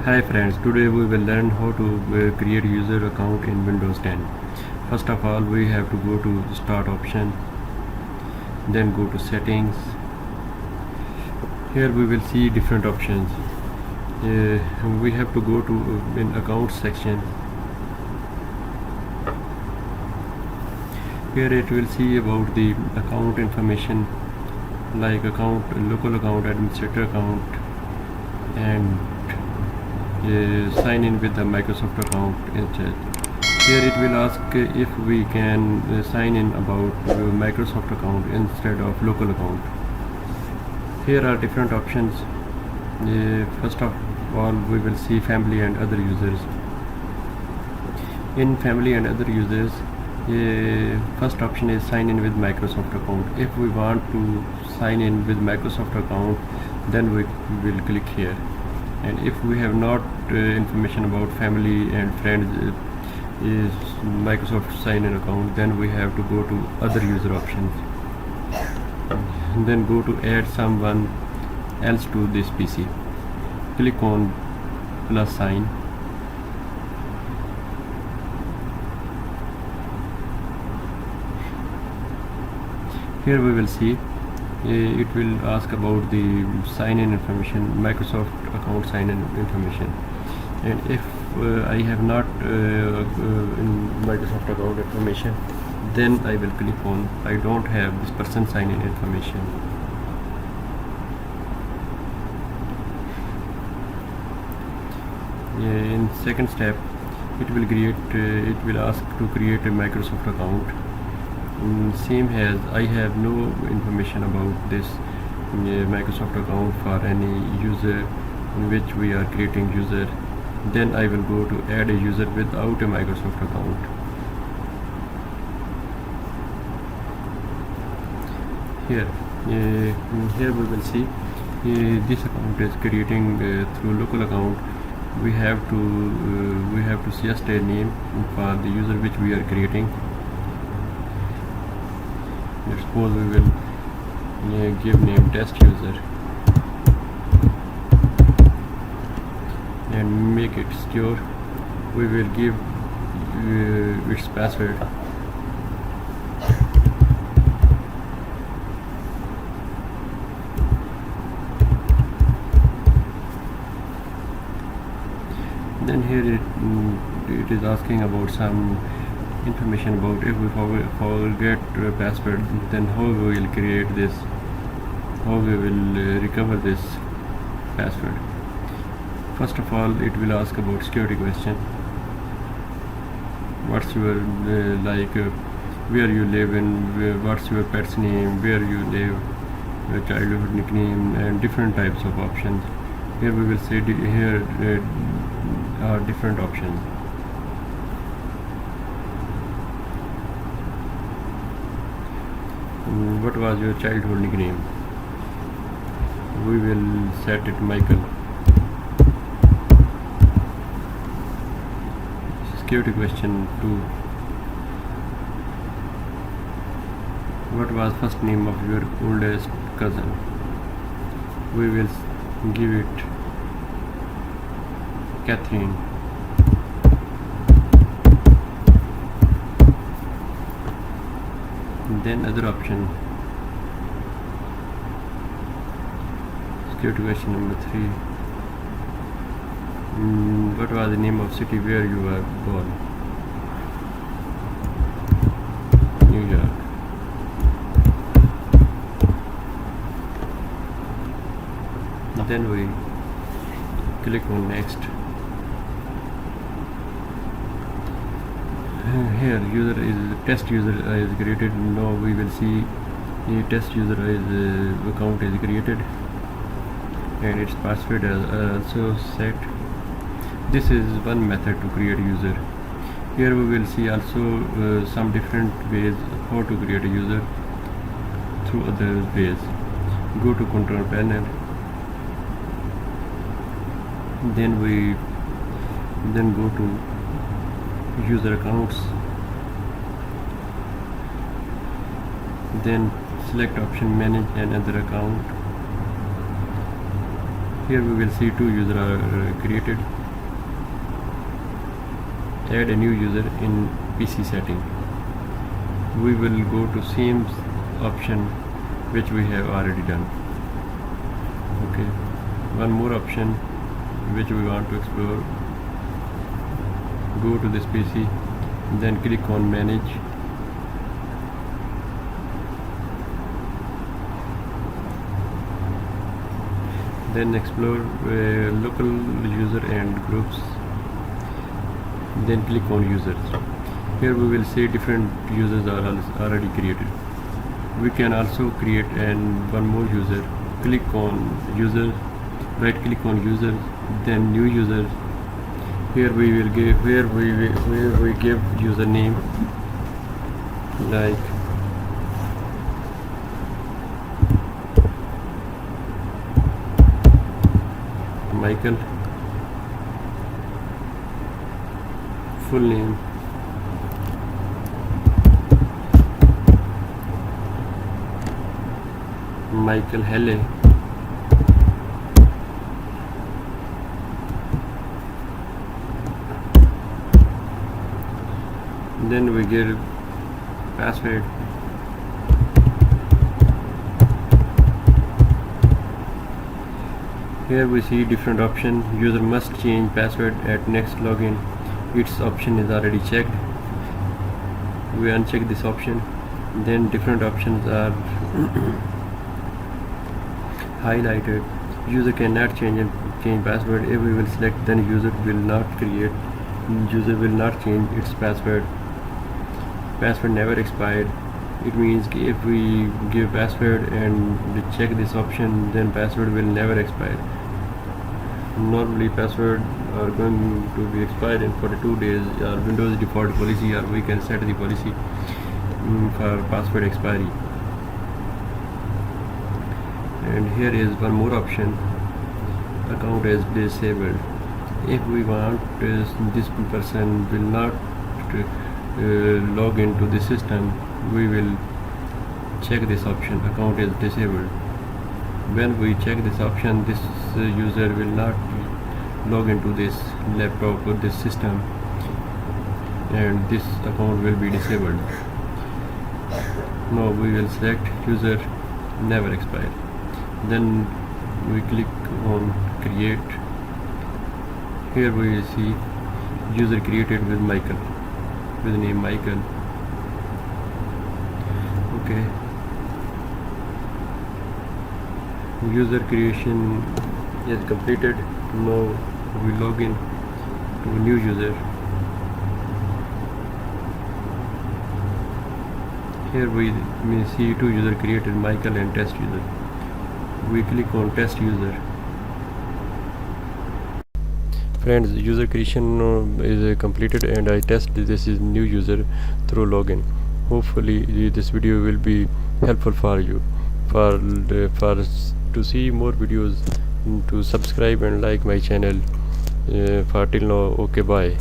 Hi friends, today we will learn how to create user account in Windows 10. First of all, we have to go to start option, then go to settings. Here we will see different options. We have to go to in account section. Here it will see about the account information like account, local account, administrator account, and sign in with the Microsoft account instead. Here it will ask if we can sign in about Microsoft account instead of local account. Here are different options. First of all, we will see family and other users. In family and other users, first option is sign in with Microsoft account. If we want to sign in with Microsoft account, then we will click here. And if we have not information about family and friends is Microsoft sign in account, then we have to go to other user options and then go to add someone else to this PC. Click on plus sign. Here we will see it will ask about the sign-in information, Microsoft account sign-in information, and if I have not in Microsoft account information, then I will click on I don't have this person sign-in information. In second step, it will ask to create a Microsoft account. Same as I have no information about this Microsoft account for any user in which we are creating user, then I will go to add a user without a Microsoft account. Here we will see this account is creating through local account. We have to suggest a name for the user which we are creating. Suppose we will give name test user and make it secure. We will give its password. Then here it is asking about some information about if we forget password, then how we will create this, how we will recover this password. First of all, it will ask about security question. What's your where you live and what's your pet's name, where you live, your childhood nickname, and different types of options. Here we will say here are different options. What was your childhood nickname? We will set it Michael. Security question 2. What was first name of your oldest cousin? We will give it Catherine. Then other option. Security question number 3. What was the name of city where you were born? New York. Then we click on next. Here test user is created. Now we will see the test user account is created and its password is also set. This is one method to create user. Here we will see also some different ways how to create a user through other ways. Go to control panel, then go to user accounts, then select option manage another account, Here we will see 2 users are created. Add a new user in PC setting. We will go to same option which we have already done. Okay, one more option which we want to explore. Go to this PC, then click on manage. Then explore local user and groups, then click on users. Here we will see different users are already created. We can also create one more user. Click on users, right click on users, then new users. Here we will give where we give username like Michael, full name Michael Helle, then we give password. Here we see different option. User must change password at next login. Its option is already checked. We uncheck this option. Then different options are highlighted. User cannot change password. If we will select, then user will not change its password. Password never expired. It means if we give password and we check this option, then password will never expire. Normally password are going to be expired in 42 days, or Windows default policy, or we can set the policy for password expiry. And here is one more option, account is disabled. If we want this person will not log into the system, we will check this option, account is disabled. When we check this option, this user will not log into this laptop or this system, and this account will be disabled. Now we will select user never expired. Then we click on create. Here we see user created with Michael, with name Michael. Okay, user creation is completed. Now we log in to a new user. Here we may see 2 users created, Michael and test user. We click on test user. Friends, user creation is completed, and I test this is new user through login. Hopefully this video will be helpful for you. To see more videos, to subscribe and like my channel. For till now, okay, bye.